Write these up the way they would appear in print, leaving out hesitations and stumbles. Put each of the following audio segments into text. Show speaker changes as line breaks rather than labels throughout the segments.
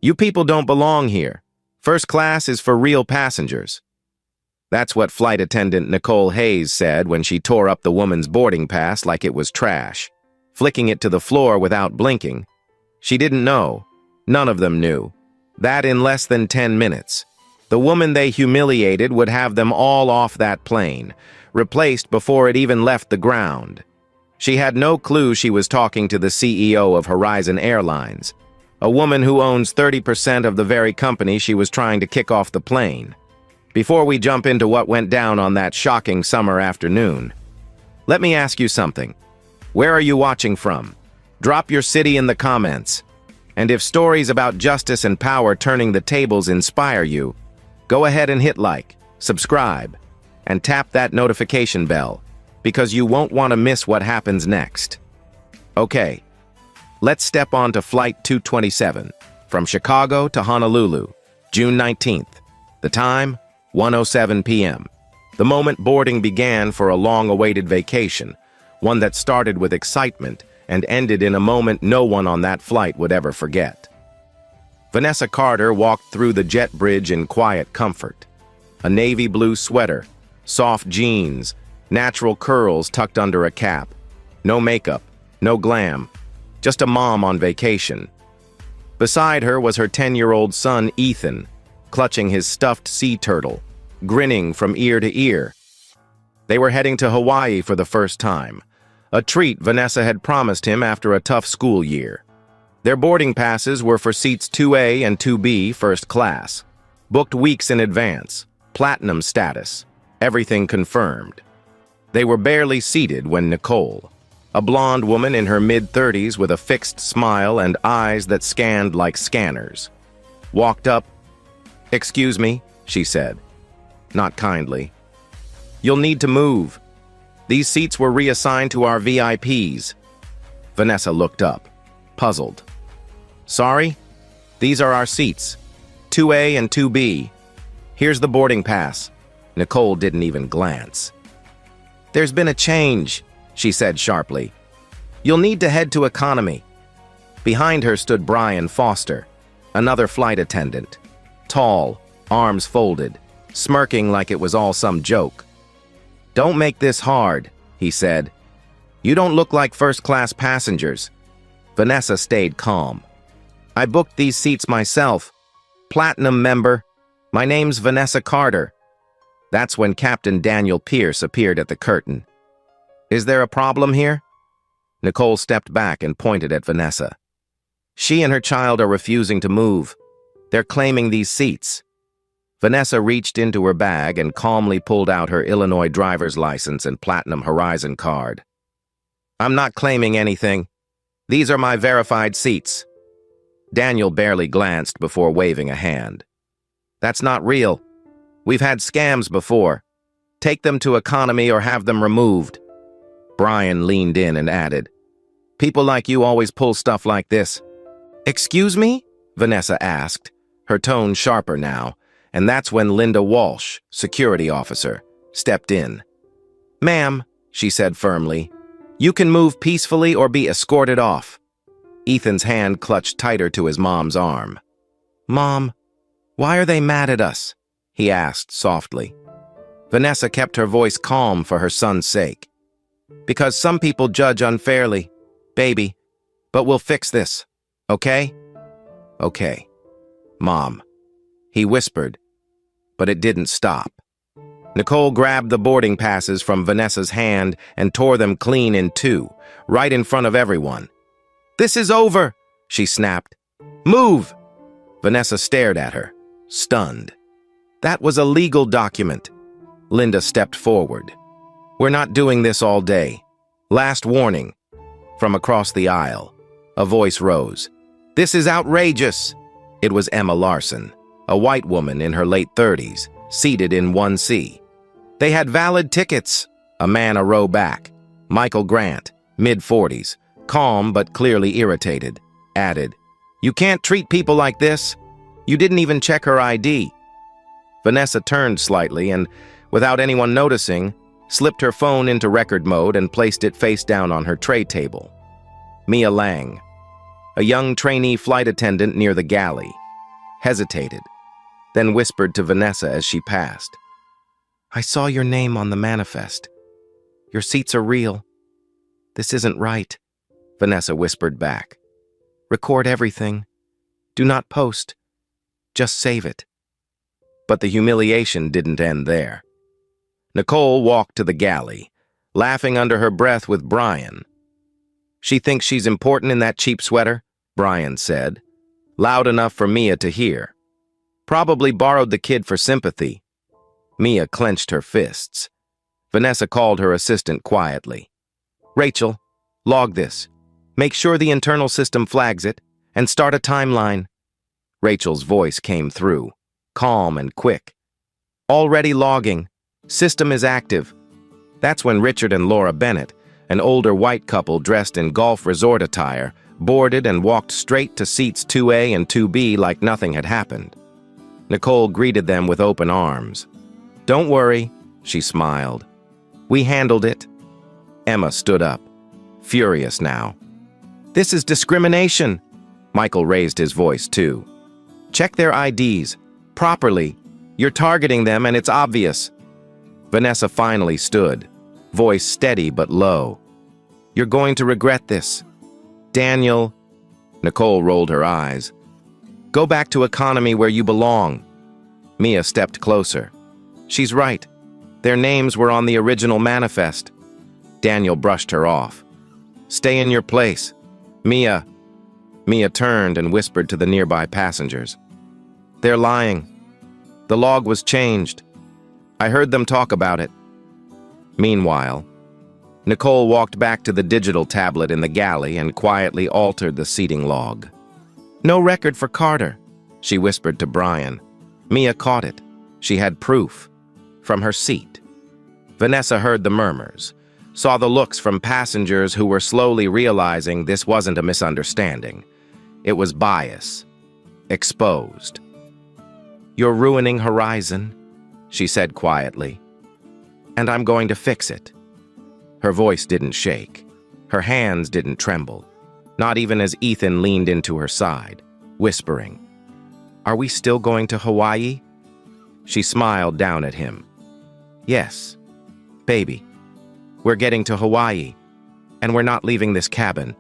You people don't belong here. First class is for real passengers. That's what flight attendant Nicole Hayes said when she tore up the woman's boarding pass like it was trash, flicking it to the floor without blinking. She didn't know. None of them knew. That in less than 10 minutes, the woman they humiliated would have them all off that plane, replaced before it even left the ground. She had no clue she was talking to the CEO of Horizon Airlines, a woman who owns 30% of the very company she was trying to kick off the plane. Before we jump into what went down on that shocking summer afternoon, let me ask you something. Where are you watching from? Drop your city in the comments. And if stories about justice and power turning the tables inspire you, go ahead and hit like, subscribe, and tap that notification bell, because you won't want to miss what happens next. Okay, let's step on to Flight 227, from Chicago to Honolulu, June 19th. The time, 1:07 p.m. The moment boarding began for a long-awaited vacation, one that started with excitement and ended in a moment no one on that flight would ever forget. Vanessa Carter walked through the jet bridge in quiet comfort. A navy blue sweater, soft jeans, natural curls tucked under a cap. No makeup, no glam, just a mom on vacation. Beside her was her 10-year-old son, Ethan, clutching his stuffed sea turtle, grinning from ear to ear. They were heading to Hawaii for the first time, a treat Vanessa had promised him after a tough school year. Their boarding passes were for seats 2A and 2B first class, booked weeks in advance, platinum status, everything confirmed. They were barely seated when Nicole, a blonde woman in her mid-30s with a fixed smile and eyes that scanned like scanners, walked up. "Excuse me," she said, not kindly. "You'll need to move. These seats were reassigned to our VIPs." Vanessa looked up, puzzled. "Sorry? These are our seats, 2A and 2B. Here's the boarding pass." Nicole didn't even glance. "There's been a change," she said sharply. "You'll need to head to economy." Behind her stood Brian Foster, another flight attendant, tall, arms folded, smirking like it was all some joke. "Don't make this hard," he said. "You don't look like first-class passengers." Vanessa stayed calm. "I booked these seats myself. Platinum member. My name's Vanessa Carter." That's when Captain Daniel Pierce appeared at the curtain. "Is there a problem here?" Nicole stepped back and pointed at Vanessa. "She and her child are refusing to move. They're claiming these seats." Vanessa reached into her bag and calmly pulled out her Illinois driver's license and Platinum Horizon card. "I'm not claiming anything. These are my verified seats." Daniel barely glanced before waving a hand. "That's not real. We've had scams before. Take them to economy or have them removed." Brian leaned in and added, "People like you always pull stuff like this." "Excuse me?" Vanessa asked, her tone sharper now, and that's when Linda Walsh, security officer, stepped in. "Ma'am," she said firmly, "you can move peacefully or be escorted off." Ethan's hand clutched tighter to his mom's arm. "Mom, why are they mad at us?" he asked softly. Vanessa kept her voice calm for her son's sake. "Because some people judge unfairly, baby, but we'll fix this, okay?" "Okay, Mom," he whispered, but it didn't stop. Nicole grabbed the boarding passes from Vanessa's hand and tore them clean in two, right in front of everyone. "This is over," she snapped. "Move!" Vanessa stared at her, stunned. "That was a legal document." Linda stepped forward. "We're not doing this all day. Last warning." From across the aisle, a voice rose. "This is outrageous." It was Emma Larson, a white woman in her late 30s, seated in 1C. They had valid tickets. A man a row back, Michael Grant, mid-40s, calm but clearly irritated, added, "You can't treat people like this. You didn't even check her ID." Vanessa turned slightly and, without anyone noticing, slipped her phone into record mode and placed it face down on her tray table. Mia Lang, a young trainee flight attendant near the galley, hesitated, then whispered to Vanessa as she passed. "I saw your name on the manifest. Your seats are real. This isn't right," Vanessa whispered back. "Record everything. Do not post. Just save it." But the humiliation didn't end there. Nicole walked to the galley, laughing under her breath with Brian. "She thinks she's important in that cheap sweater," Brian said, loud enough for Mia to hear. "Probably borrowed the kid for sympathy." Mia clenched her fists. Vanessa called her assistant quietly. "Rachel, log this. Make sure the internal system flags it, and start a timeline." Rachel's voice came through, calm and quick. "Already logging. System is active." That's when Richard and Laura Bennett, an older white couple dressed in golf resort attire, boarded and walked straight to seats 2A and 2B like nothing had happened. Nicole greeted them with open arms. "Don't worry," she smiled. "We handled it." Emma stood up, furious now. "This is discrimination." Michael raised his voice too. "Check their IDs. Properly. You're targeting them and it's obvious." Vanessa finally stood, voice steady but low. "You're going to regret this. Daniel." Nicole rolled her eyes. "Go back to economy where you belong." Mia stepped closer. "She's right. Their names were on the original manifest." Daniel brushed her off. "Stay in your place. Mia." Mia turned and whispered to the nearby passengers. "They're lying. The log was changed. I heard them talk about it." Meanwhile, Nicole walked back to the digital tablet in the galley and quietly altered the seating log. "No record for Carter," she whispered to Brian. Mia caught it. She had proof. From her seat. Vanessa heard the murmurs, saw the looks from passengers who were slowly realizing this wasn't a misunderstanding. It was bias. Exposed. "You're ruining Horizon," she said quietly. "And I'm going to fix it." Her voice didn't shake. Her hands didn't tremble. Not even as Ethan leaned into her side, whispering, "Are we still going to Hawaii?" She smiled down at him. "Yes, baby. We're getting to Hawaii, and we're not leaving this cabin."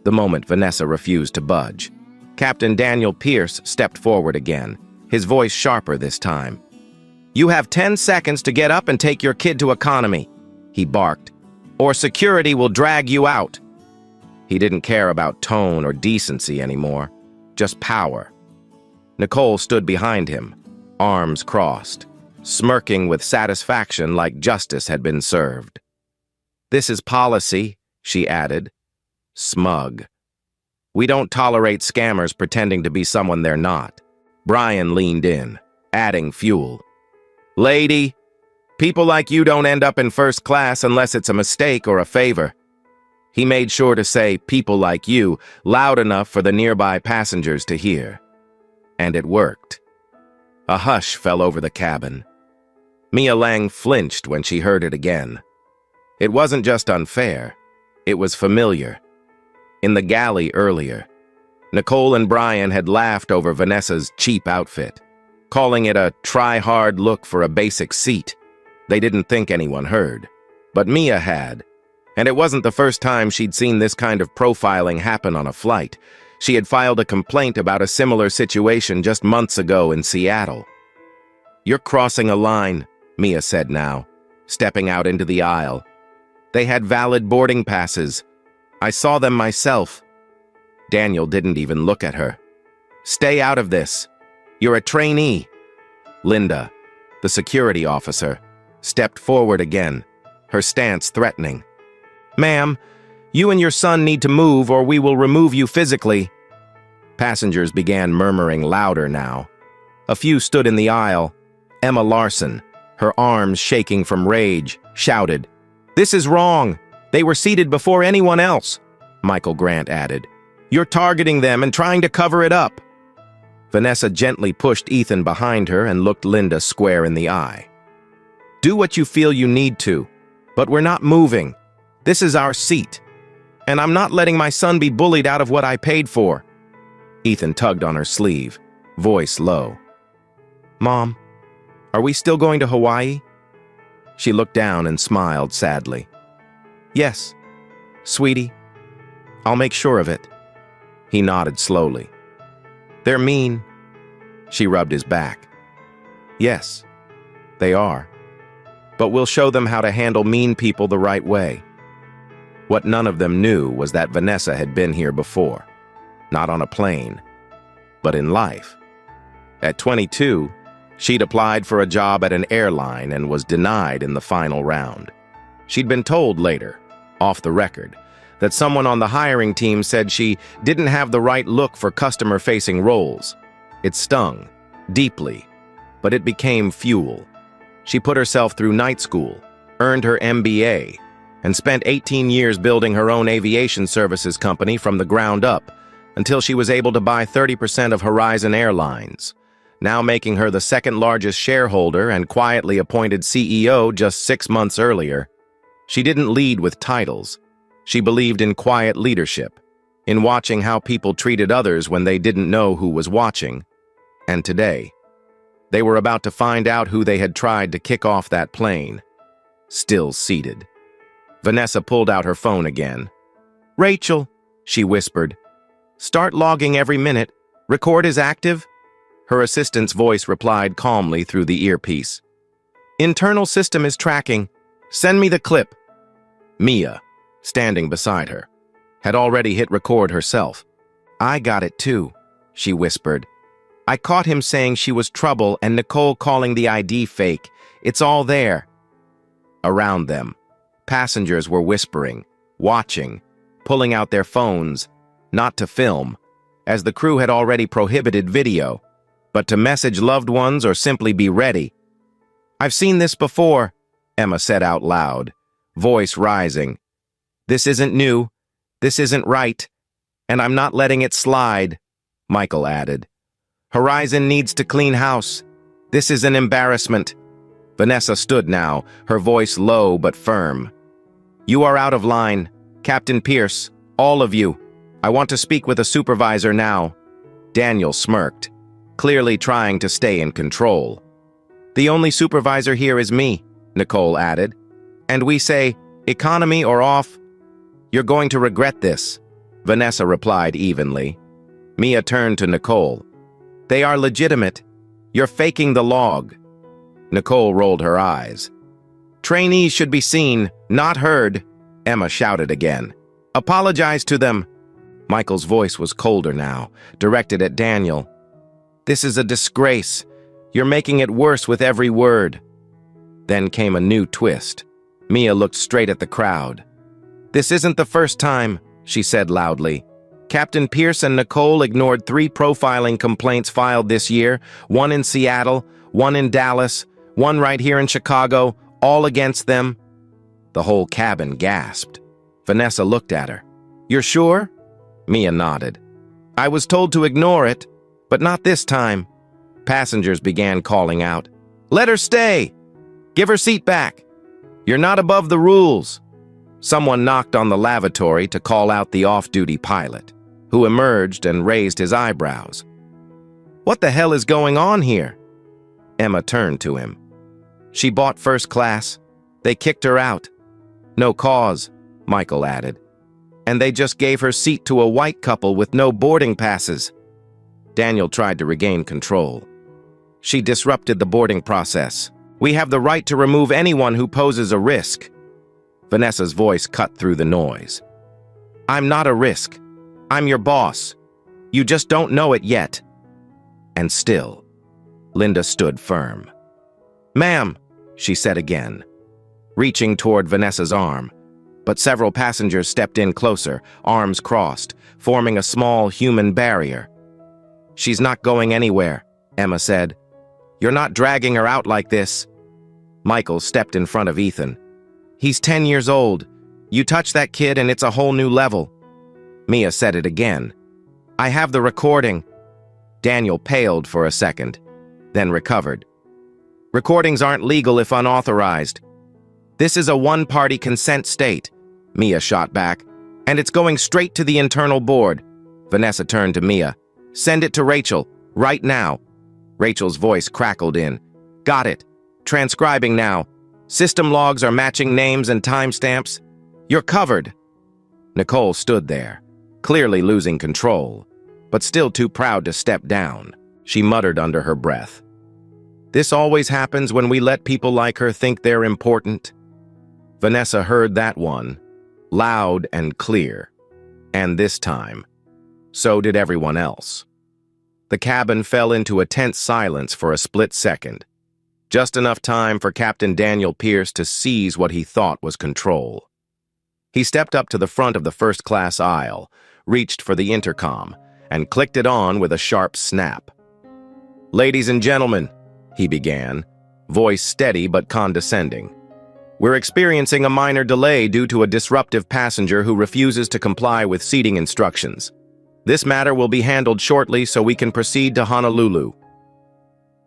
The moment Vanessa refused to budge, Captain Daniel Pierce stepped forward again, his voice sharper this time. "You have 10 seconds to get up and take your kid to economy," he barked, "or security will drag you out." He didn't care about tone or decency anymore, just power. Nicole stood behind him, arms crossed, smirking with satisfaction like justice had been served. "This is policy," she added, smug. "We don't tolerate scammers pretending to be someone they're not." Brian leaned in, adding fuel. "Lady, people like you don't end up in first class unless it's a mistake or a favor." He made sure to say "people like you" loud enough for the nearby passengers to hear. And it worked. A hush fell over the cabin. Mia Lang flinched when she heard it again. It wasn't just unfair, it was familiar. In the galley earlier, Nicole and Brian had laughed over Vanessa's cheap outfit, calling it a try-hard look for a basic seat. They didn't think anyone heard, but Mia had. And it wasn't the first time she'd seen this kind of profiling happen on a flight. She had filed a complaint about a similar situation just months ago in Seattle. "You're crossing a line," Mia said now, stepping out into the aisle. "They had valid boarding passes. I saw them myself." Daniel didn't even look at her. "Stay out of this. You're a trainee." Linda, the security officer, stepped forward again, her stance threatening. "Ma'am, you and your son need to move or we will remove you physically." Passengers began murmuring louder now. A few stood in the aisle. Emma Larson, her arms shaking from rage, shouted, "This is wrong. They were seated before anyone else." Michael Grant added, "You're targeting them and trying to cover it up." Vanessa gently pushed Ethan behind her and looked Linda square in the eye. "Do what you feel you need to, but we're not moving. This is our seat, and I'm not letting my son be bullied out of what I paid for." Ethan tugged on her sleeve, voice low. Mom, are we still going to Hawaii? She looked down and smiled sadly. Yes, sweetie. I'll make sure of it. He nodded slowly. They're mean. She rubbed his back. Yes, they are. But we'll show them how to handle mean people the right way. What none of them knew was that Vanessa had been here before. Not on a plane, but in life. At 22, she'd applied for a job at an airline and was denied in the final round. She'd been told later, off the record, that someone on the hiring team said she didn't have the right look for customer-facing roles. It stung, deeply, but it became fuel. She put herself through night school, earned her MBA, and spent 18 years building her own aviation services company from the ground up until she was able to buy 30% of Horizon Airlines, now making her the second largest shareholder and quietly appointed CEO just 6 months earlier. She didn't lead with titles. She believed in quiet leadership, in watching how people treated others when they didn't know who was watching. And today, they were about to find out who they had tried to kick off that plane. Still seated. Vanessa pulled out her phone again. Rachel, she whispered. Start logging every minute. Record is active. Her assistant's voice replied calmly through the earpiece. Internal system is tracking. Send me the clip. Mia, standing beside her, had already hit record herself. I got it too, she whispered. I caught him saying she was trouble and Nicole calling the ID fake. It's all there. Around them, passengers were whispering, watching, pulling out their phones, not to film, as the crew had already prohibited video, but to message loved ones or simply be ready. I've seen this before, Emma said out loud, voice rising. This isn't new, this isn't right, and I'm not letting it slide, Michael added. Horizon needs to clean house. This is an embarrassment. Vanessa stood now, her voice low but firm. You are out of line. Captain Pierce, all of you. I want to speak with a supervisor now. Daniel smirked, clearly trying to stay in control. The only supervisor here is me, Nicole added. And we say, economy or off? You're going to regret this, Vanessa replied evenly. Mia turned to Nicole. They are legitimate. You're faking the log. Nicole rolled her eyes. Trainees should be seen, not heard, Emma shouted again. Apologize to them. Michael's voice was colder now, directed at Daniel. This is a disgrace. You're making it worse with every word. Then came a new twist. Mia looked straight at the crowd. This isn't the first time, she said loudly. Captain Pierce and Nicole ignored 3 profiling complaints filed this year, 1 in Seattle, 1 in Dallas, 1 right here in Chicago, all against them. The whole cabin gasped. Vanessa looked at her. You're sure? Mia nodded. I was told to ignore it, but not this time. Passengers began calling out. Let her stay! Give her seat back! You're not above the rules! Someone knocked on the lavatory to call out the off-duty pilot, who emerged and raised his eyebrows. What the hell is going on here? Emma turned to him. She bought first class. They kicked her out. No cause, Michael added. And they just gave her seat to a white couple with no boarding passes. Daniel tried to regain control. She disrupted the boarding process. We have the right to remove anyone who poses a risk. Vanessa's voice cut through the noise. I'm not a risk. I'm your boss. You just don't know it yet. And still, Linda stood firm. Ma'am, she said again, reaching toward Vanessa's arm. But several passengers stepped in closer, arms crossed, forming a small human barrier. She's not going anywhere, Emma said. You're not dragging her out like this. Michael stepped in front of Ethan. He's 10 years old. You touch that kid and it's a whole new level. Mia said it again. I have the recording. Daniel paled for a second, then recovered. Recordings aren't legal if unauthorized. This is a one-party consent state, Mia shot back, and it's going straight to the internal board. Vanessa turned to Mia. Send it to Rachel. Right now. Rachel's voice crackled in. Got it. Transcribing now. System logs are matching names and timestamps. You're covered. Nicole stood there, clearly losing control, but still too proud to step down. She muttered under her breath. This always happens when we let people like her think they're important. Vanessa heard that one, loud and clear. And this time, so did everyone else. The cabin fell into a tense silence for a split second. Just enough time for Captain Daniel Pierce to seize what he thought was control. He stepped up to the front of the first-class aisle, reached for the intercom, and clicked it on with a sharp snap. Ladies and gentlemen, he began, voice steady but condescending. We're experiencing a minor delay due to a disruptive passenger who refuses to comply with seating instructions. This matter will be handled shortly so we can proceed to Honolulu.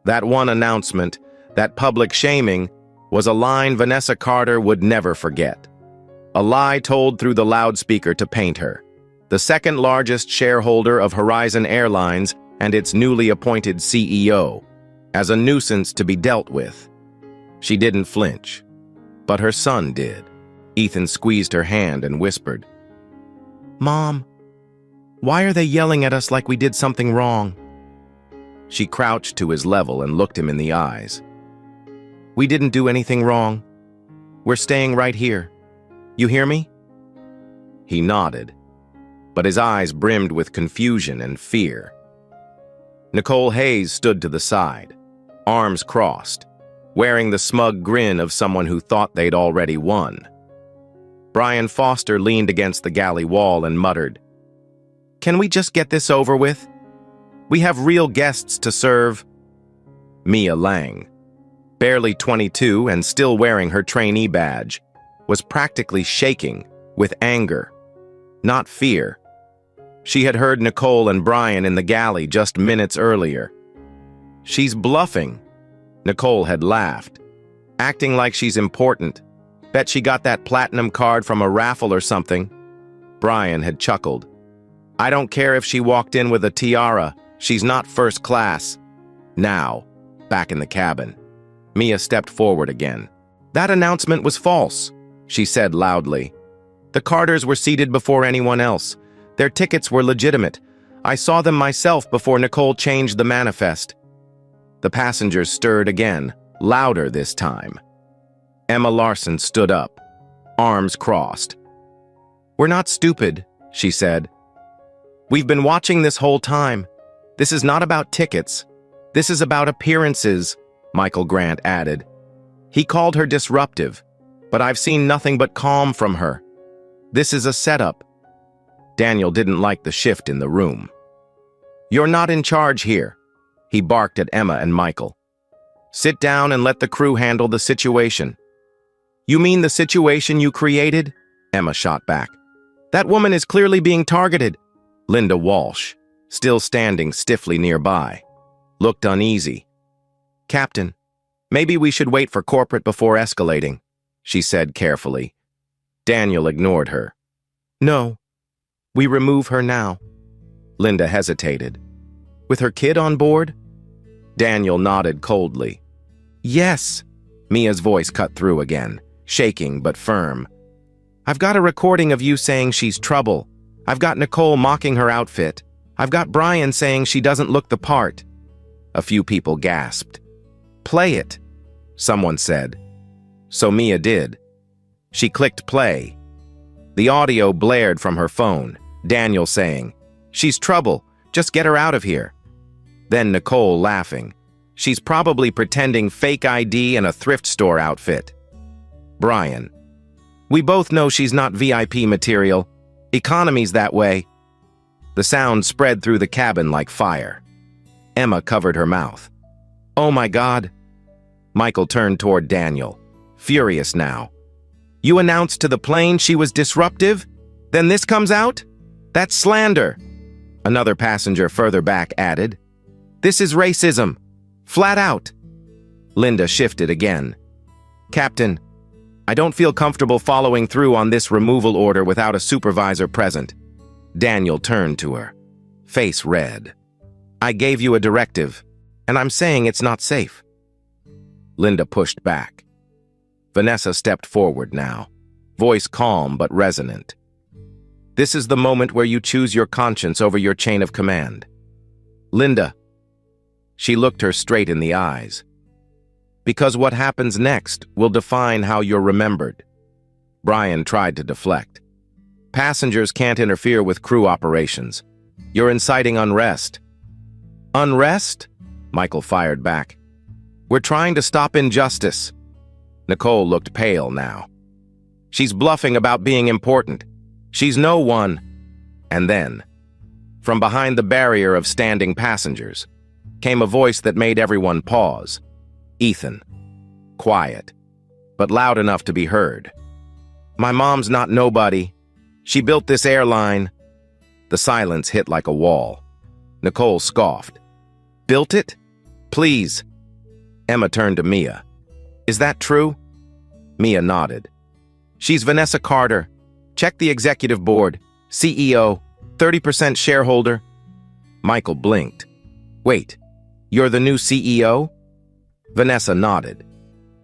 That one announcement, that public shaming, was a line Vanessa Carter would never forget. A lie told through the loudspeaker to paint her, the second largest shareholder of Horizon Airlines and its newly appointed CEO, as a nuisance to be dealt with. She didn't flinch, but her son did. Ethan squeezed her hand and whispered, Mom, why are they yelling at us like we did something wrong? She crouched to his level and looked him in the eyes. We didn't do anything wrong. We're staying right here. You hear me? He nodded, but his eyes brimmed with confusion and fear. Nicole Hayes stood to the side, arms crossed, wearing the smug grin of someone who thought they'd already won. Brian Foster leaned against the galley wall and muttered, Can we just get this over with? We have real guests to serve. Mia Lang, barely 22 and still wearing her trainee badge, was practically shaking with anger, not fear. She had heard Nicole and Brian in the galley just minutes earlier. She's bluffing, Nicole had laughed, acting like she's important. Bet she got that platinum card from a raffle or something. Brian had chuckled. I don't care if she walked in with a tiara, she's not first class. Now, back in the cabin, Mia stepped forward again. That announcement was false, she said loudly. The Carters were seated before anyone else. Their tickets were legitimate. I saw them myself before Nicole changed the manifest. The passengers stirred again, louder this time. Emma Larson stood up, arms crossed. We're not stupid, she said. We've been watching this whole time. This is not about tickets. This is about appearances, Michael Grant added. He called her disruptive, but I've seen nothing but calm from her. This is a setup. Daniel didn't like the shift in the room. You're not in charge here, he barked at Emma and Michael. Sit down and let the crew handle the situation. You mean the situation you created? Emma shot back. That woman is clearly being targeted. Linda Walsh, still standing stiffly nearby, looked uneasy. Captain, maybe we should wait for corporate before escalating, she said carefully. Daniel ignored her. No, we remove her now. Linda hesitated. With her kid on board? Daniel nodded coldly. Yes, Mia's voice cut through again, shaking but firm. I've got a recording of you saying she's trouble. I've got Nicole mocking her outfit. I've got Brian saying she doesn't look the part. A few people gasped. Play it, someone said. So Mia did. She clicked play. The audio blared from her phone, Daniel saying, She's trouble, just get her out of here. Then Nicole laughing. She's probably pretending fake ID and a thrift store outfit. Brian. We both know she's not VIP material. Economy's that way. The sound spread through the cabin like fire. Emma covered her mouth. Oh my God. Michael turned toward Daniel, furious now. You announced to the plane she was disruptive? Then this comes out? That's slander. Another passenger further back added. This is racism. Flat out. Linda shifted again. Captain, I don't feel comfortable following through on this removal order without a supervisor present. Daniel turned to her, face red. I gave you a directive, and I'm saying it's not safe. Linda pushed back. Vanessa stepped forward now, voice calm but resonant. This is the moment where you choose your conscience over your chain of command. Linda. She looked her straight in the eyes. Because what happens next will define how you're remembered. Brian tried to deflect. Passengers can't interfere with crew operations. You're inciting unrest. Unrest? Michael fired back. We're trying to stop injustice. Nicole looked pale now. She's bluffing about being important. She's no one. And then, from behind the barrier of standing passengers, came a voice that made everyone pause. Ethan. Quiet, but loud enough to be heard. My mom's not nobody. She built this airline. The silence hit like a wall. Nicole scoffed. Built it? Please. Emma turned to Mia. Is that true? Mia nodded. She's Vanessa Carter. Check the executive board. CEO, 30% shareholder. Michael blinked. Wait, you're the new CEO? Vanessa nodded.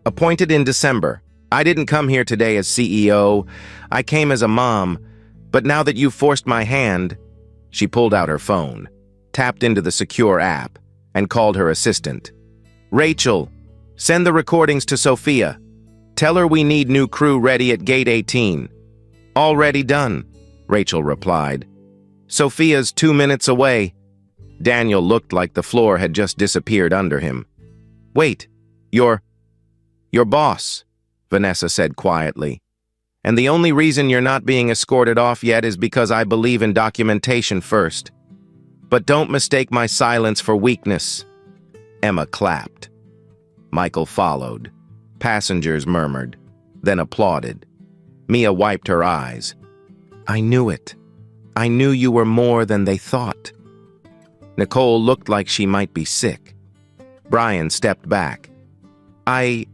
Appointed in December. I didn't come here today as CEO. I came as a mom. But now that you've forced my hand, she pulled out her phone, tapped into the secure app, and called her assistant. Rachel, send the recordings to Sophia. Tell her we need new crew ready at gate 18. Already done, Rachel replied. Sophia's 2 minutes away. Daniel looked like the floor had just disappeared under him. Wait, your boss, Vanessa said quietly. And the only reason you're not being escorted off yet is because I believe in documentation first. But don't mistake my silence for weakness. Emma clapped. Michael followed. Passengers murmured, then applauded. Mia wiped her eyes. I knew it. I knew you were more than they thought. Nicole looked like she might be sick. Brian stepped back. I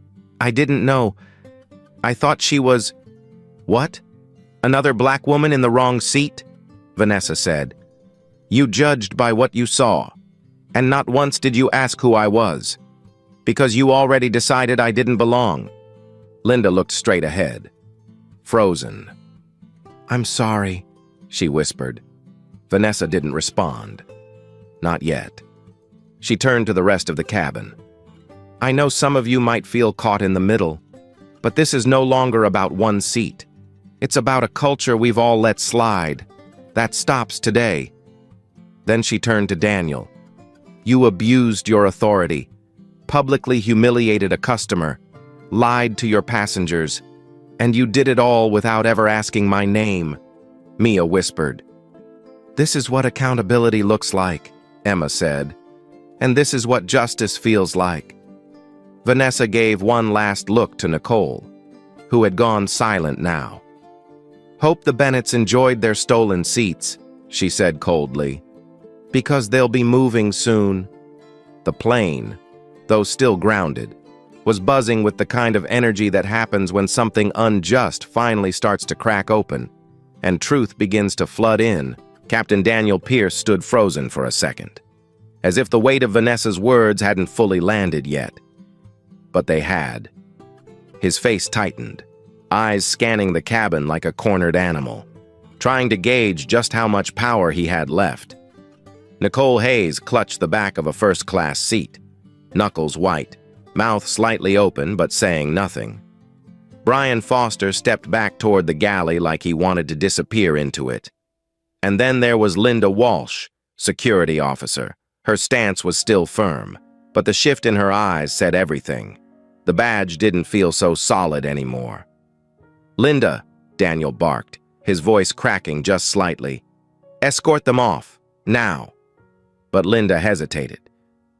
didn't know. I thought she was... What? Another black woman in the wrong seat? Vanessa said. You judged by what you saw, and not once did you ask who I was, because you already decided I didn't belong. Linda looked straight ahead, frozen. I'm sorry, she whispered. Vanessa didn't respond. Not yet. She turned to the rest of the cabin. I know some of you might feel caught in the middle, but this is no longer about one seat. It's about a culture we've all let slide. That stops today. Then she turned to Daniel. You abused your authority, publicly humiliated a customer, lied to your passengers, and you did it all without ever asking my name, Mia whispered. This is what accountability looks like, Emma said, and this is what justice feels like. Vanessa gave one last look to Nicole, who had gone silent now. Hope the Bennetts enjoyed their stolen seats, she said coldly, because they'll be moving soon. The plane, though still grounded, was buzzing with the kind of energy that happens when something unjust finally starts to crack open, and truth begins to flood in. Captain Daniel Pierce stood frozen for a second, as if the weight of Vanessa's words hadn't fully landed yet. But they had. His face tightened, eyes scanning the cabin like a cornered animal, trying to gauge just how much power he had left. Nicole Hayes clutched the back of a first-class seat, knuckles white, mouth slightly open but saying nothing. Brian Foster stepped back toward the galley like he wanted to disappear into it. And then there was Linda Walsh, security officer. Her stance was still firm, but the shift in her eyes said everything. The badge didn't feel so solid anymore. Linda, Daniel barked, his voice cracking just slightly. Escort them off, now. But Linda hesitated.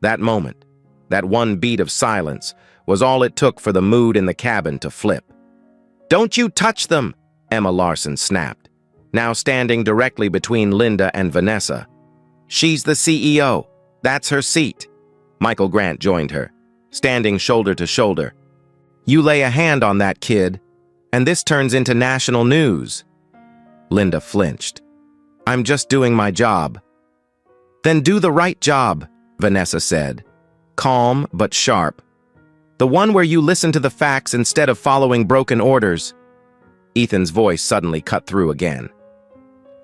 That moment, that one beat of silence, was all it took for the mood in the cabin to flip. Don't you touch them, Emma Larson snapped, now standing directly between Linda and Vanessa. She's the CEO. That's her seat. Michael Grant joined her, standing shoulder to shoulder. You lay a hand on that kid, and this turns into national news. Linda flinched. I'm just doing my job. Then do the right job, Vanessa said, calm but sharp. The one where you listen to the facts instead of following broken orders. Ethan's voice suddenly cut through again.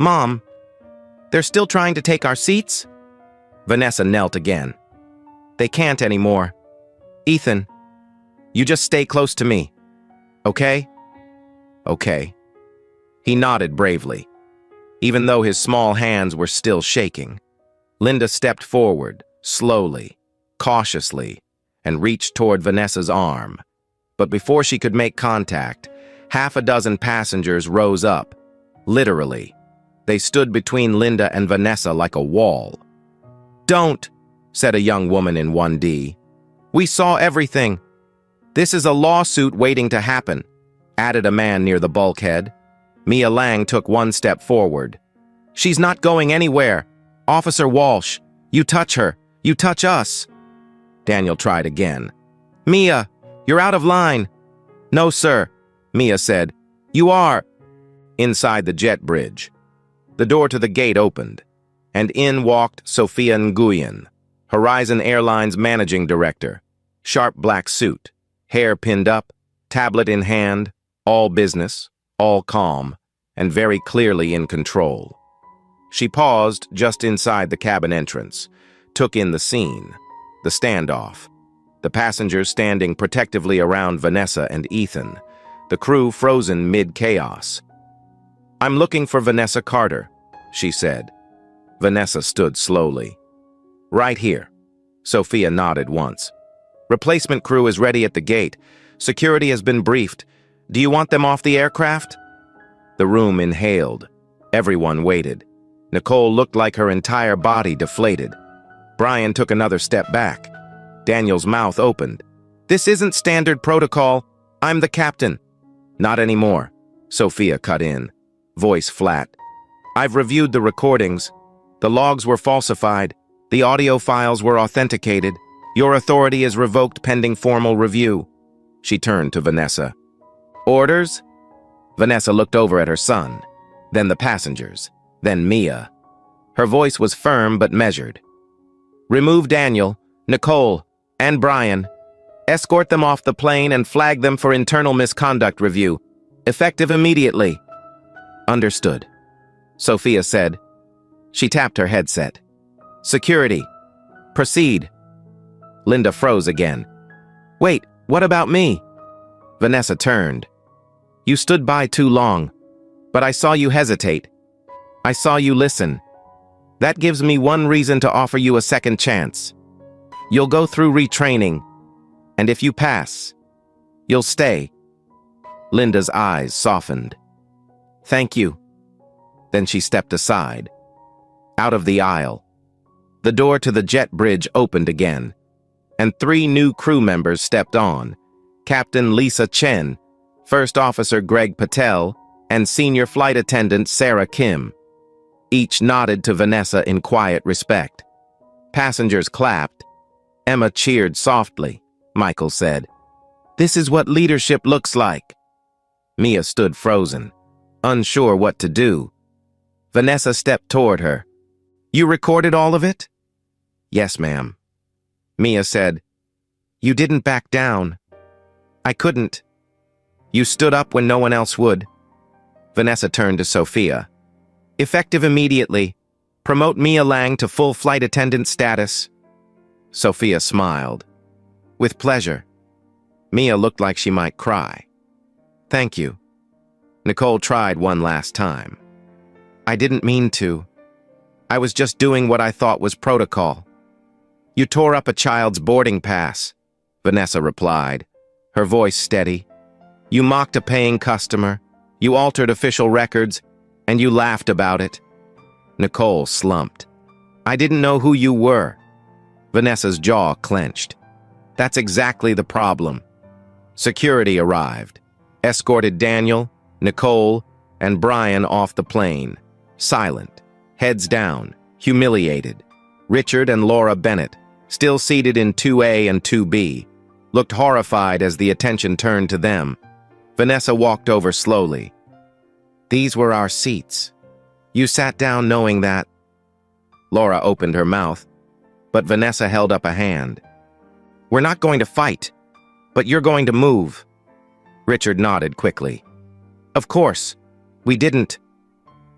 Mom, they're still trying to take our seats? Vanessa knelt again. They can't anymore. Ethan, you just stay close to me, okay? Okay. He nodded bravely, even though his small hands were still shaking. Linda stepped forward, slowly, cautiously, and reached toward Vanessa's arm. But before she could make contact, half a dozen passengers rose up. Literally. They stood between Linda and Vanessa like a wall. Don't, said a young woman in 1D. We saw everything. This is a lawsuit waiting to happen, added a man near the bulkhead. Mia Lang took one step forward. She's not going anywhere. Officer Walsh, you touch her. You touch us. Daniel tried again. Mia, you're out of line. No, sir, Mia said. You are. Inside the jet bridge. The door to the gate opened, and in walked Sophia Nguyen, Horizon Airlines managing director. Sharp black suit, hair pinned up, tablet in hand, all business, all calm, and very clearly in control. She paused just inside the cabin entrance, took in the scene, the standoff, the passengers standing protectively around Vanessa and Ethan, the crew frozen mid-chaos. I'm looking for Vanessa Carter, she said. Vanessa stood slowly. Right here. Sophia nodded once. Replacement crew is ready at the gate. Security has been briefed. Do you want them off the aircraft? The room inhaled. Everyone waited. Nicole looked like her entire body deflated. Brian took another step back. Daniel's mouth opened. This isn't standard protocol. I'm the captain. Not anymore. Sophia cut in. Voice flat. I've reviewed the recordings. The logs were falsified. The audio files were authenticated. Your authority is revoked pending formal review. She turned to Vanessa. Orders? Vanessa looked over at her son, then the passengers, then Mia. Her voice was firm but measured. Remove Daniel, Nicole, and Brian. Escort them off the plane and flag them for internal misconduct review. Effective immediately. Understood, Sophia said. She tapped her headset. Security. Proceed. Linda froze again. Wait, what about me? Vanessa turned. You stood by too long, but I saw you hesitate. I saw you listen. That gives me one reason to offer you a second chance. You'll go through retraining, and if you pass, you'll stay. Linda's eyes softened. Thank you. Then she stepped aside. Out of the aisle. The door to the jet bridge opened again, and 3 new crew members stepped on. Captain Lisa Chen, First Officer Greg Patel, and Senior Flight Attendant Sarah Kim. Each nodded to Vanessa in quiet respect. Passengers clapped. Emma cheered softly, Michael said. This is what leadership looks like. Mia stood frozen, unsure what to do. Vanessa stepped toward her. You recorded all of it? Yes, ma'am. Mia said, You didn't back down. I couldn't. You stood up when no one else would. Vanessa turned to Sophia. Effective immediately. Promote Mia Lang to full flight attendant status. Sophia smiled. With pleasure. Mia looked like she might cry. Thank you. Nicole tried one last time. I didn't mean to. I was just doing what I thought was protocol. You tore up a child's boarding pass, Vanessa replied, her voice steady. You mocked a paying customer, you altered official records, and you laughed about it. Nicole slumped. I didn't know who you were. Vanessa's jaw clenched. That's exactly the problem. Security arrived, escorted Daniel, Nicole, and Brian off the plane, silent, heads down, humiliated. Richard and Laura Bennett, still seated in 2A and 2B, looked horrified as the attention turned to them. Vanessa walked over slowly. These were our seats. You sat down knowing that. Laura opened her mouth, but Vanessa held up a hand. We're not going to fight, but you're going to move. Richard nodded quickly. Of course. We didn't.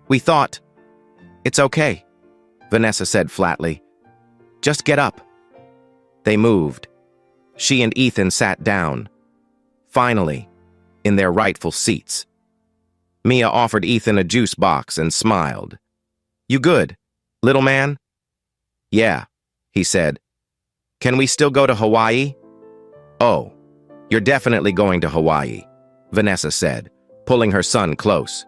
We thought. It's okay, Vanessa said flatly. Just get up. They moved. She and Ethan sat down. Finally, in their rightful seats. Mia offered Ethan a juice box and smiled. You good, little man? Yeah, he said. Can we still go to Hawaii? Oh, you're definitely going to Hawaii, Vanessa said, pulling her son close.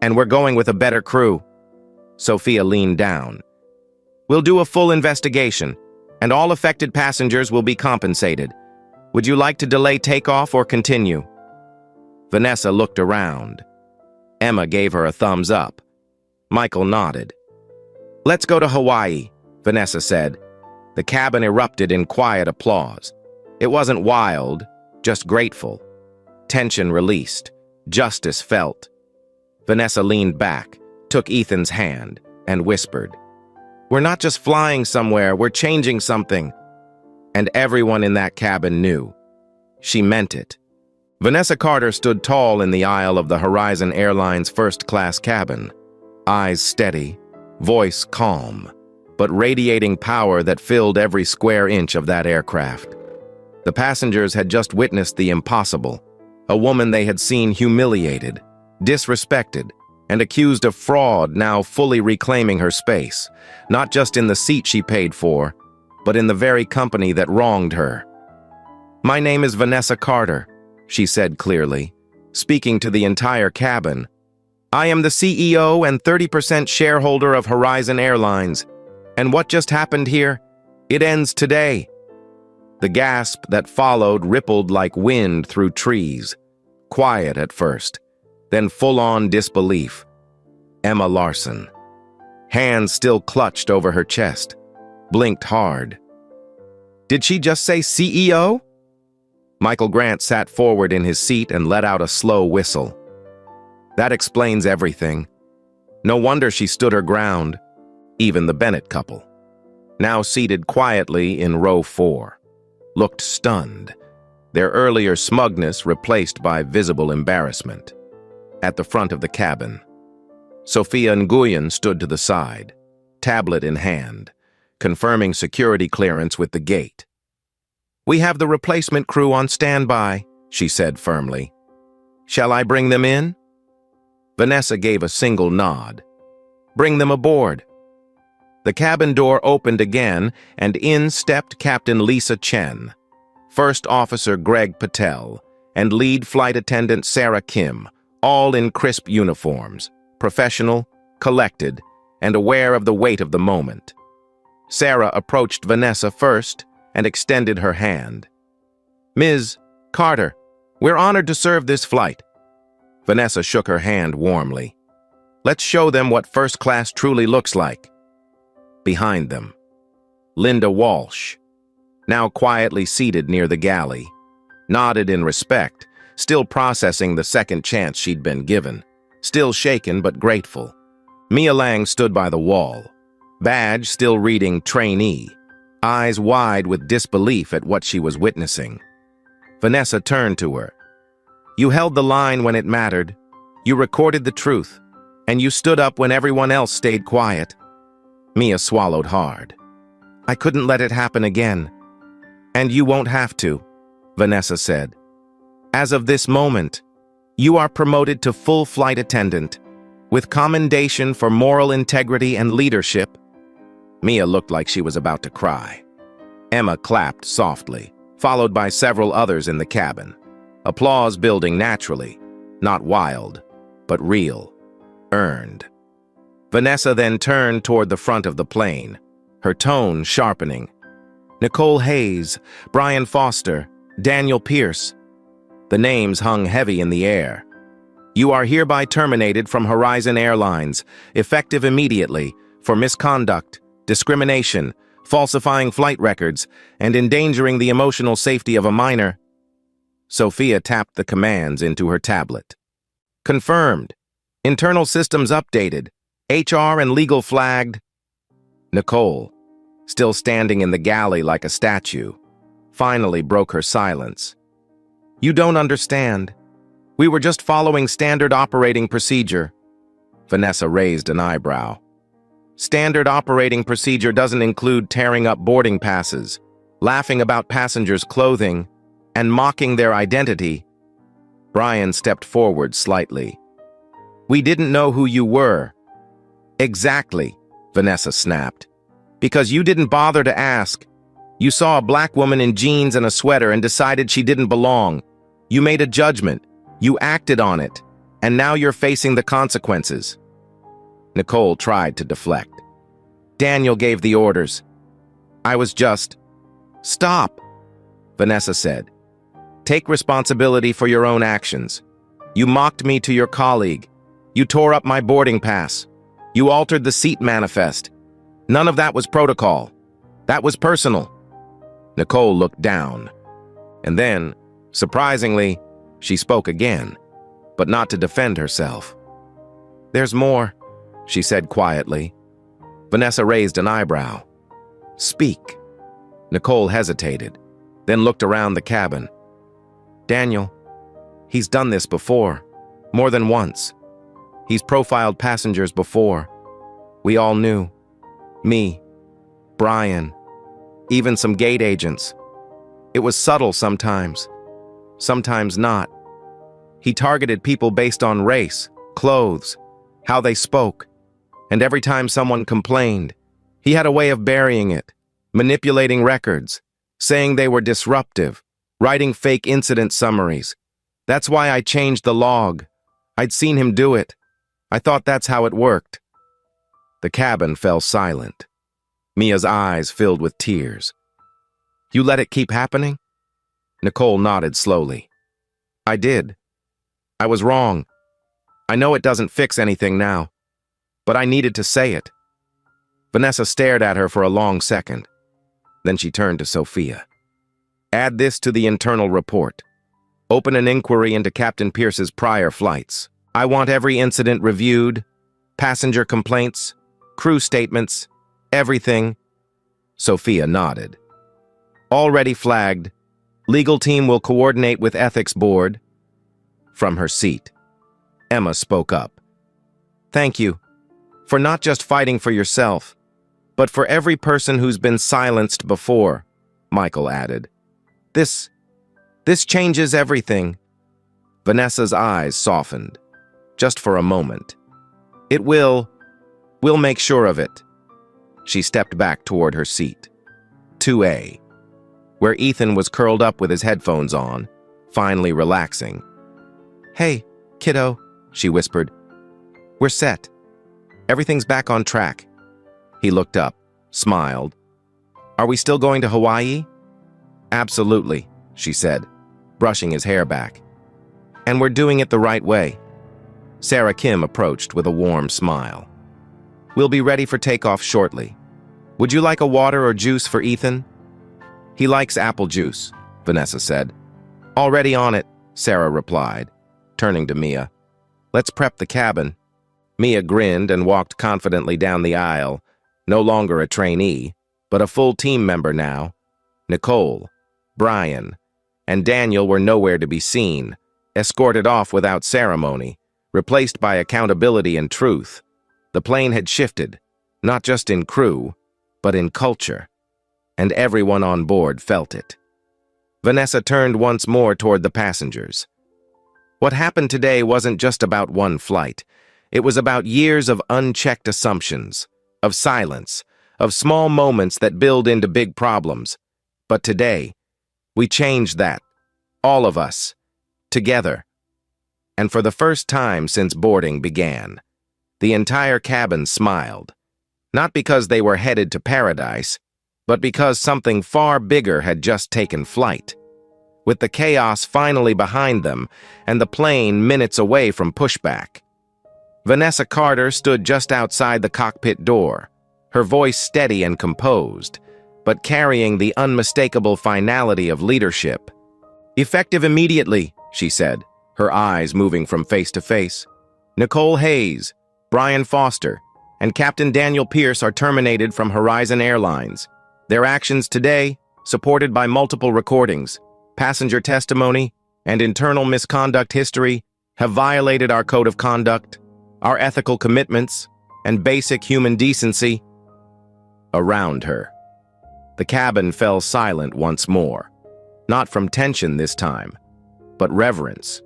And we're going with a better crew. Sophia leaned down. We'll do a full investigation, and all affected passengers will be compensated. Would you like to delay takeoff or continue? Vanessa looked around. Emma gave her a thumbs up. Michael nodded. Let's go to Hawaii, Vanessa said. The cabin erupted in quiet applause. It wasn't wild, just grateful. Tension released. Justice felt. Vanessa leaned back, took Ethan's hand, and whispered, We're not just flying somewhere, we're changing something. And everyone in that cabin knew. She meant it. Vanessa Carter stood tall in the aisle of the Horizon Airlines first-class cabin, eyes steady, voice calm, but radiating power that filled every square inch of that aircraft. The passengers had just witnessed the impossible, a woman they had seen humiliated, disrespected, and accused of fraud now fully reclaiming her space, not just in the seat she paid for, but in the very company that wronged her. My name is Vanessa Carter, she said clearly, speaking to the entire cabin. I am the CEO and 30% shareholder of Horizon Airlines, and what just happened here? It ends today. The gasp that followed rippled like wind through trees, quiet at first, then full-on disbelief. Emma Larson, hands still clutched over her chest, blinked hard. Did she just say CEO? Michael Grant sat forward in his seat and let out a slow whistle. That explains everything. No wonder she stood her ground, even the Bennett couple, now seated quietly in row 4, looked stunned, their earlier smugness replaced by visible embarrassment. At the front of the cabin, Sophia Nguyen stood to the side, tablet in hand, confirming security clearance with the gate. We have the replacement crew on standby, she said firmly. Shall I bring them in? Vanessa gave a single nod. Bring them aboard. The cabin door opened again, and in stepped Captain Lisa Chen, First Officer Greg Patel, and Lead Flight Attendant Sarah Kim, all in crisp uniforms, professional, collected, and aware of the weight of the moment. Sarah approached Vanessa first and extended her hand. Ms. Carter, we're honored to serve this flight. Vanessa shook her hand warmly. Let's show them what first class truly looks like. Behind them, Linda Walsh, now quietly seated near the galley, nodded in respect, still processing the second chance she'd been given, still shaken but grateful. Mia Lang stood by the wall, badge still reading trainee, eyes wide with disbelief at what she was witnessing. Vanessa turned to her. You held the line when it mattered. You recorded the truth, and you stood up when everyone else stayed quiet. Mia swallowed hard. I couldn't let it happen again. And you won't have to, Vanessa said. As of this moment, you are promoted to full flight attendant, with commendation for moral integrity and leadership. Mia looked like she was about to cry. Emma clapped softly, followed by several others in the cabin. Applause building naturally, not wild, but real, earned. Vanessa then turned toward the front of the plane, her tone sharpening. Nicole Hayes, Brian Foster, Daniel Pierce. The names hung heavy in the air. You are hereby terminated from Horizon Airlines, effective immediately, for misconduct, discrimination, falsifying flight records, and endangering the emotional safety of a minor. Sophia tapped the commands into her tablet. Confirmed. Internal systems updated. HR and legal flagged. Nicole, still standing in the galley like a statue, finally broke her silence. You don't understand. We were just following standard operating procedure. Vanessa raised an eyebrow. Standard operating procedure doesn't include tearing up boarding passes, laughing about passengers' clothing, and mocking their identity. Brian stepped forward slightly. We didn't know who you were. Exactly, Vanessa snapped. Because you didn't bother to ask. You saw a black woman in jeans and a sweater and decided she didn't belong. You made a judgment. You acted on it. And now you're facing the consequences. Nicole tried to deflect. Daniel gave the orders. I was just... Stop, Vanessa said. Take responsibility for your own actions. You mocked me to your colleague. You tore up my boarding pass. You altered the seat manifest. None of that was protocol. That was personal. Nicole looked down. And then, surprisingly, she spoke again, but not to defend herself. There's more, she said quietly. Vanessa raised an eyebrow. Speak. Nicole hesitated, then looked around the cabin. Daniel, he's done this before, more than once. He's profiled passengers before. We all knew. Me, Brian, even some gate agents. It was subtle sometimes not. He targeted people based on race, clothes, how they spoke. And every time someone complained, he had a way of burying it, manipulating records, saying they were disruptive, writing fake incident summaries. That's why I changed the log. I'd seen him do it. I thought that's how it worked. The cabin fell silent. Mia's eyes filled with tears. You let it keep happening? Nicole nodded slowly. I did. I was wrong. I know it doesn't fix anything now, but I needed to say it. Vanessa stared at her for a long second. Then she turned to Sophia. Add this to the internal report. Open an inquiry into Captain Pierce's prior flights. I want every incident reviewed, passenger complaints, crew statements, everything. Sophia nodded. Already flagged. Legal team will coordinate with ethics board. From her seat, Emma spoke up. Thank you for not just fighting for yourself, but for every person who's been silenced before, Michael added. This changes everything. Vanessa's eyes softened, just for a moment. We'll make sure of it. She stepped back toward her seat. 2A, where Ethan was curled up with his headphones on, finally relaxing. Hey, kiddo, she whispered. We're set. Everything's back on track. He looked up, smiled. Are we still going to Hawaii? Absolutely, she said, brushing his hair back. And we're doing it the right way. Sarah Kim approached with a warm smile. We'll be ready for takeoff shortly. Would you like a water or juice for Ethan? He likes apple juice, Vanessa said. Already on it, Sarah replied, turning to Mia. Let's prep the cabin. Mia grinned and walked confidently down the aisle, no longer a trainee, but a full team member now. Nicole, Brian, and Daniel were nowhere to be seen, escorted off without ceremony, replaced by accountability and truth. The plane had shifted, not just in crew, but in culture, and everyone on board felt it. Vanessa turned once more toward the passengers. What happened today wasn't just about one flight. It was about years of unchecked assumptions, of silence, of small moments that build into big problems. But today, we changed that. All of us. Together. And for the first time since boarding began, the entire cabin smiled. Not because they were headed to paradise, but because something far bigger had just taken flight. With the chaos finally behind them and the plane minutes away from pushback. Vanessa Carter stood just outside the cockpit door, her voice steady and composed, but carrying the unmistakable finality of leadership. Effective immediately, she said, her eyes moving from face to face. Nicole Hayes, Brian Foster, and Captain Daniel Pierce are terminated from Horizon Airlines. Their actions today, supported by multiple recordings, passenger testimony, and internal misconduct history, have violated our code of conduct, our ethical commitments, and basic human decency. Around her. The cabin fell silent once more, not from tension this time, but reverence.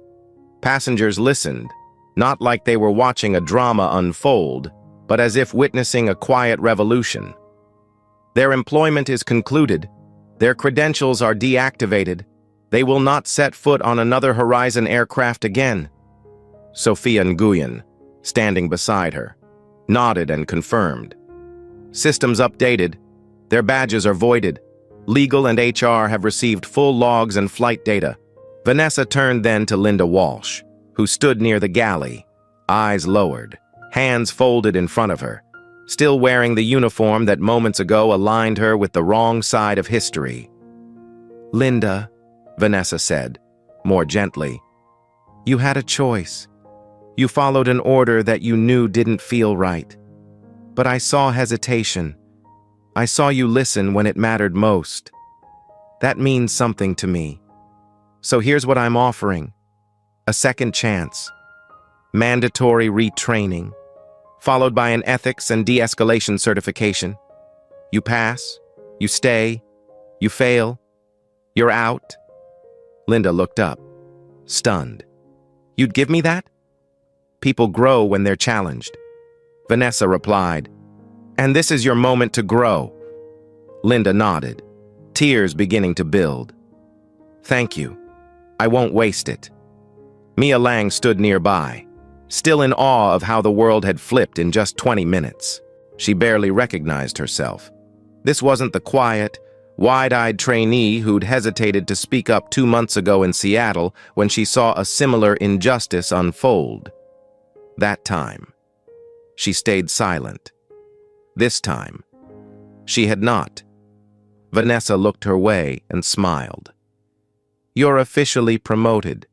Passengers listened, not like they were watching a drama unfold, but as if witnessing a quiet revolution. Their employment is concluded. Their credentials are deactivated. They will not set foot on another Horizon aircraft again. Sophia Nguyen, standing beside her, nodded and confirmed. Systems updated. Their badges are voided. Legal and HR have received full logs and flight data. Vanessa turned then to Linda Walsh, who stood near the galley, eyes lowered, hands folded in front of her, still wearing the uniform that moments ago aligned her with the wrong side of history. "Linda," Vanessa said, more gently, "you had a choice. You followed an order that you knew didn't feel right. But I saw hesitation. I saw you listen when it mattered most. That means something to me. So here's what I'm offering. A second chance. Mandatory retraining, followed by an ethics and de-escalation certification. You pass, you stay, you fail, you're out." Linda looked up, stunned. "You'd give me that?" "People grow when they're challenged." Vanessa replied, "And this is your moment to grow." Linda nodded, tears beginning to build. "Thank you. I won't waste it." Mia Lang stood nearby, still in awe of how the world had flipped in just 20 minutes. She barely recognized herself. This wasn't the quiet, wide-eyed trainee who'd hesitated to speak up 2 months ago in Seattle when she saw a similar injustice unfold. That time, she stayed silent. This time, she had not. Vanessa looked her way and smiled. "You're officially promoted.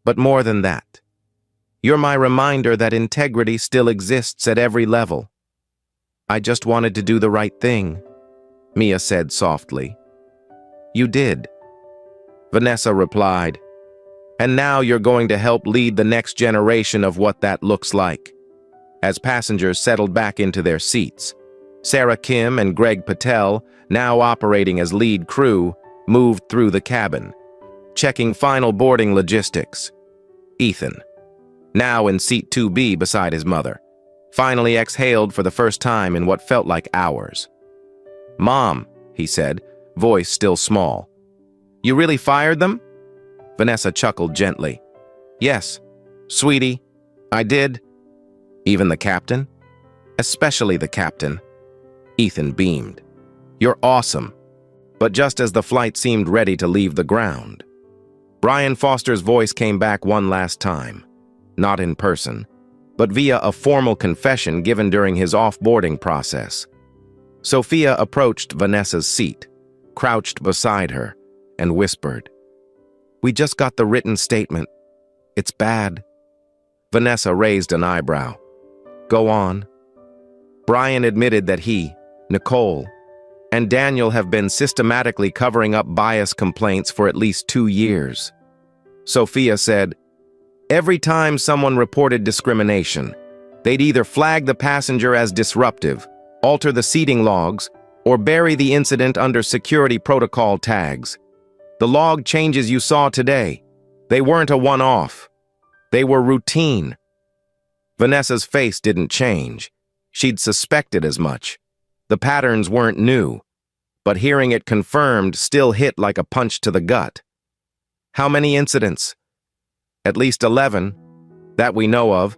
But more than that, you're my reminder that integrity still exists at every level. I just wanted to do the right thing," Mia said softly. "You did," Vanessa replied. "And now you're going to help lead the next generation of what that looks like." As passengers settled back into their seats, Sarah Kim and Greg Patel, now operating as lead crew, moved through the cabin, checking final boarding logistics. Ethan, now in seat 2B beside his mother, finally exhaled for the first time in what felt like hours. "Mom," he said, voice still small. "You really fired them?" Vanessa chuckled gently. "Yes, sweetie, I did." "Even the captain?" "Especially the captain." Ethan beamed. "You're awesome." But just as the flight seemed ready to leave the ground, Brian Foster's voice came back one last time, not in person, but via a formal confession given during his off-boarding process. Sophia approached Vanessa's seat, crouched beside her, and whispered, "We just got the written statement. It's bad." Vanessa raised an eyebrow. "Go on." Brian admitted that he, Nicole, and Daniel have been systematically covering up bias complaints for at least 2 years. Sophia said, "Every time someone reported discrimination, they'd either flag the passenger as disruptive, alter the seating logs, or bury the incident under security protocol tags. The log changes you saw today, they weren't a one-off. They were routine." Vanessa's face didn't change. She'd suspected as much. The patterns weren't new, but hearing it confirmed still hit like a punch to the gut. "How many incidents?" "At least 11, that we know of."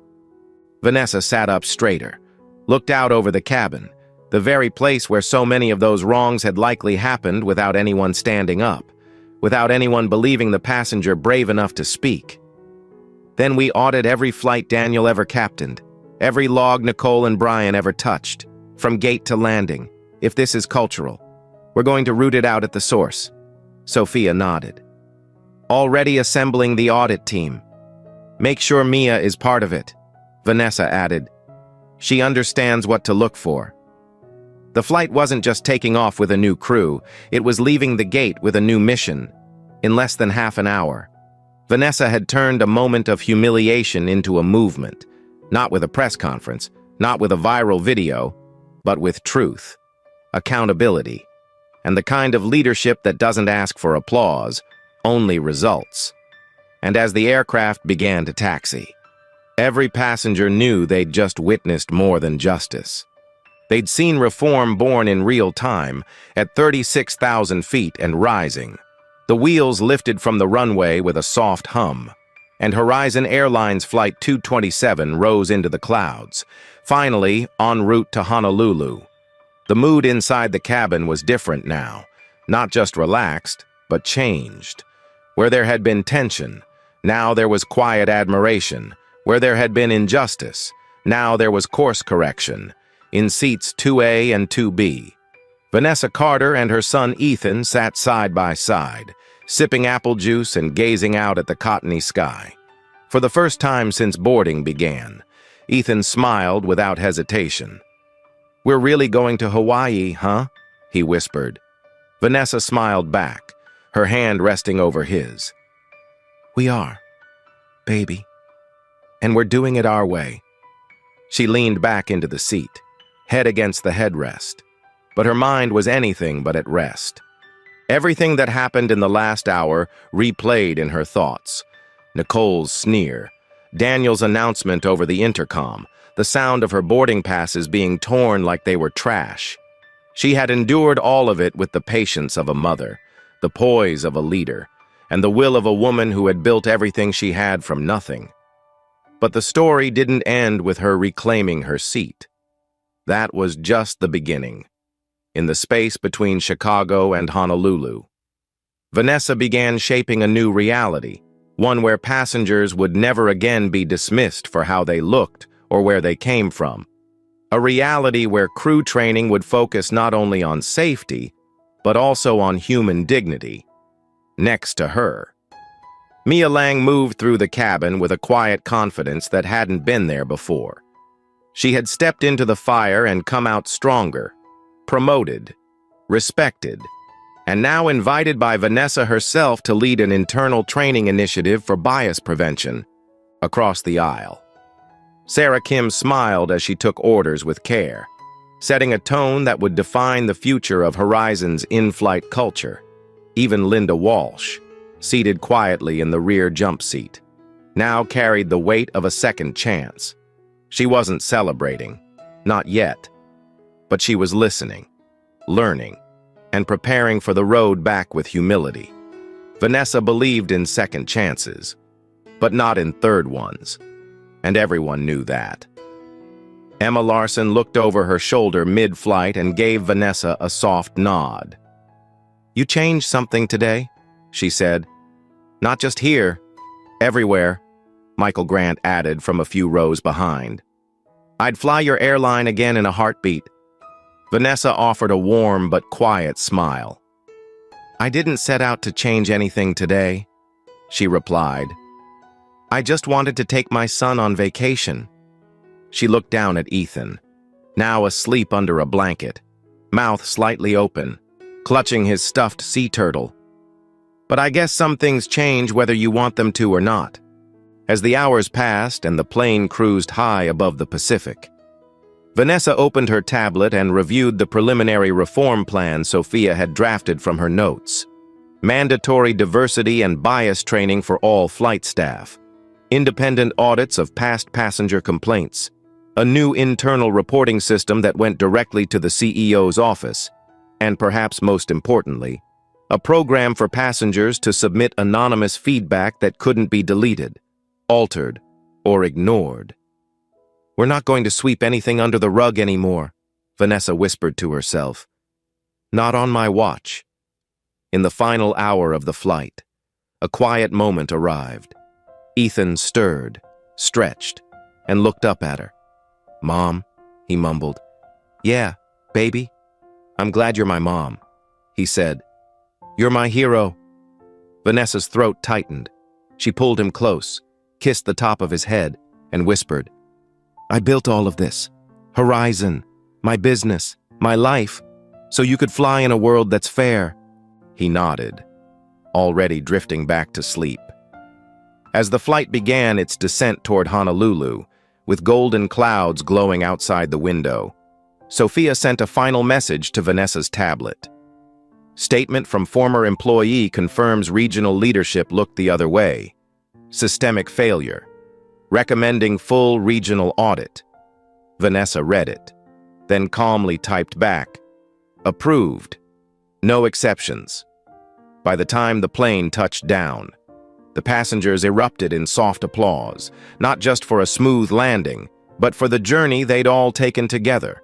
Vanessa sat up straighter, looked out over the cabin, the very place where so many of those wrongs had likely happened without anyone standing up, without anyone believing the passenger brave enough to speak. "Then we audit every flight Daniel ever captained, every log Nicole and Brian ever touched, from gate to landing, if this is cultural. We're going to root it out at the source." Sophia nodded. "Already assembling the audit team. Make sure Mia is part of it," Vanessa added. She understands what to look for. The flight wasn't just taking off with a new crew, it was leaving the gate with a new mission. In less than half an hour, Vanessa had turned a moment of humiliation into a movement, not with a press conference, not with a viral video, but with truth, accountability, and the kind of leadership that doesn't ask for applause, only results. And as the aircraft began to taxi, every passenger knew they'd just witnessed more than justice. They'd seen reform born in real time, at 36,000 feet and rising. The wheels lifted from the runway with a soft hum, and Horizon Airlines Flight 227 rose into the clouds, finally en route to Honolulu. The mood inside the cabin was different now, not just relaxed, but changed. Where there had been tension, now there was quiet admiration. Where there had been injustice, now there was course correction. In seats 2A and 2B, Vanessa Carter and her son Ethan sat side by side, sipping apple juice and gazing out at the cottony sky. For the first time since boarding began, Ethan smiled without hesitation. "We're really going to Hawaii, huh?" he whispered. Vanessa smiled back, her hand resting over his. "We are, baby. And we're doing it our way." She leaned back into the seat, head against the headrest, but her mind was anything but at rest. Everything that happened in the last hour replayed in her thoughts. Nicole's sneer, Daniel's announcement over the intercom, the sound of her boarding passes being torn like they were trash. She had endured all of it with the patience of a mother, the poise of a leader, and the will of a woman who had built everything she had from nothing. But the story didn't end with her reclaiming her seat. That was just the beginning. In the space between Chicago and Honolulu, Vanessa began shaping a new reality, one where passengers would never again be dismissed for how they looked or where they came from. A reality where crew training would focus not only on safety, but also on human dignity. Next to her, Mia Lang moved through the cabin with a quiet confidence that hadn't been there before. She had stepped into the fire and come out stronger, promoted, respected, and now invited by Vanessa herself to lead an internal training initiative for bias prevention across the aisle. Sarah Kim smiled as she took orders with care, setting a tone that would define the future of Horizon's in-flight culture. Even Linda Walsh, seated quietly in the rear jump seat, now carried the weight of a second chance. She wasn't celebrating, not yet, but she was listening, learning, and preparing for the road back with humility. Vanessa believed in second chances, but not in third ones, and everyone knew that. Emma Larson looked over her shoulder mid-flight and gave Vanessa a soft nod. "You changed something today," she said. "Not just here, everywhere," Michael Grant added from a few rows behind. "I'd fly your airline again in a heartbeat." Vanessa offered a warm but quiet smile. "I didn't set out to change anything today," she replied. "I just wanted to take my son on vacation." She looked down at Ethan, now asleep under a blanket, mouth slightly open, clutching his stuffed sea turtle. "But I guess some things change whether you want them to or not." As the hours passed and the plane cruised high above the Pacific, Vanessa opened her tablet and reviewed the preliminary reform plan Sophia had drafted from her notes. Mandatory diversity and bias training for all flight staff, independent audits of past passenger complaints, a new internal reporting system that went directly to the CEO's office, and perhaps most importantly, a program for passengers to submit anonymous feedback that couldn't be deleted, altered, or ignored. "We're not going to sweep anything under the rug anymore," Vanessa whispered to herself. "Not on my watch." In the final hour of the flight, a quiet moment arrived. Ethan stirred, stretched, and looked up at her. "Mom," he mumbled. "Yeah, baby. I'm glad you're my mom," he said. "You're my hero." Vanessa's throat tightened. She pulled him close, kissed the top of his head, and whispered, "I built all of this. Horizon, my business, my life, so you could fly in a world that's fair. He nodded, already drifting back to sleep. As the flight began its descent toward Honolulu, with golden clouds glowing outside the window, Sophia sent a final message to Vanessa's tablet. Statement from former employee confirms regional leadership looked the other way. Systemic failure. Recommending full regional audit. Vanessa read it, then calmly typed back, approved. No exceptions. By the time the plane touched down, the passengers erupted in soft applause, not just for a smooth landing, but for the journey they'd all taken together.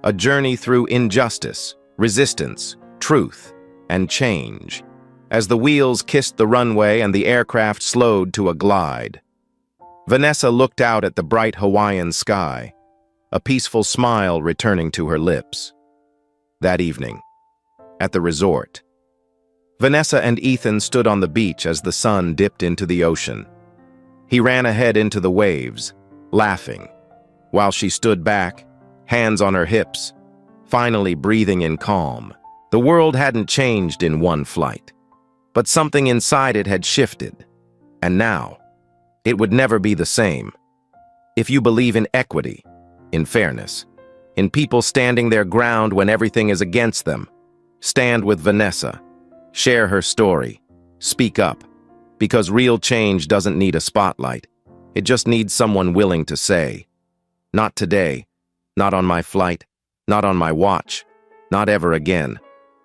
A journey through injustice, resistance, truth, and change. As the wheels kissed the runway and the aircraft slowed to a glide, Vanessa looked out at the bright Hawaiian sky, a peaceful smile returning to her lips. That evening, at the resort, Vanessa and Ethan stood on the beach as the sun dipped into the ocean. He ran ahead into the waves, laughing, while she stood back, hands on her hips, finally breathing in calm. The world hadn't changed in one flight, but something inside it had shifted, and now, it would never be the same. If you believe in equity, in fairness, in people standing their ground when everything is against them, stand with Vanessa. Share her story. Speak up. Because real change doesn't need a spotlight. It just needs someone willing to say, "Not today, not on my flight, not on my watch, not ever again."